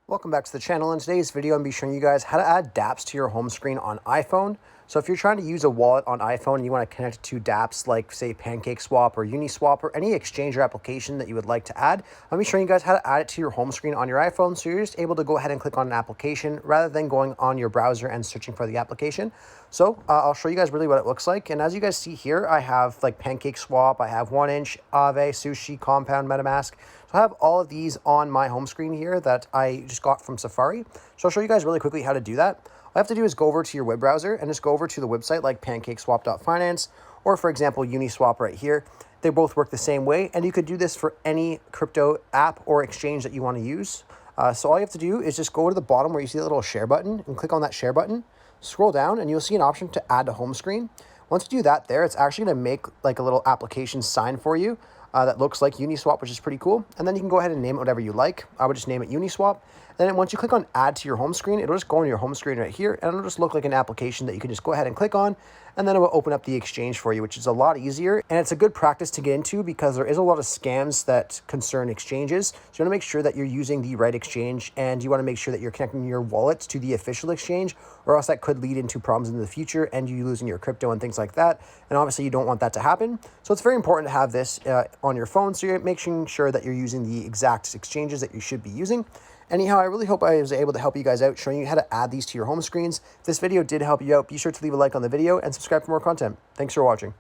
Welcome back to the channel. In today's video, I'm going to be showing you guys how to add Dapps to your home screen on iPhone. So if you're trying to use a wallet on iPhone and you want to connect it to Dapps like say PancakeSwap or uniswap or any exchange or application that you would like to add, I'm going to be showing you guys how to add it to your home screen on your iPhone. So you're just able to go ahead and click on an application rather than going on your browser and searching for the application. So I'll show you guys really what it looks like. And as you guys see here, I have like PancakeSwap, I have 1inch, Aave, Sushi, Compound, MetaMask. So I have all of these on my home screen here that I just got from Safari. So I'll show you guys really quickly how to do that. All you have to do is go over to your web browser and just go over to the website like PancakeSwap.finance or, for example, Uniswap right here. They both work the same way, and you could do this for any crypto app or exchange that you want to use. So all you have to do is just go to the bottom where you see the little share button and click on that share button. Scroll down and you'll see an option to add to home screen. Once you do that there, it's actually going to make like a little application sign for you that looks like Uniswap, which is pretty cool. And then you can go ahead and name it whatever you like. I would just name it Uniswap. Then once you click on add to your home screen, it'll just go on your home screen right here, and it'll just look like an application that you can just go ahead and click on, and then it will open up the exchange for you, which is a lot easier. And it's a good practice to get into because there is a lot of scams that concern exchanges. So you want to make sure that you're using the right exchange, and you want to make sure that you're connecting your wallets to the official exchange, or else that could lead into problems in the future and you losing your crypto and things like that. And obviously you don't want that to happen. So it's very important to have this on your phone, so you're making sure that you're using the exact exchanges that you should be using. Anyhow, I really hope I was able to help you guys out, showing you how to add these to your home screens. If this video did help you out, be sure to leave a like on the video and subscribe for more content. Thanks for watching.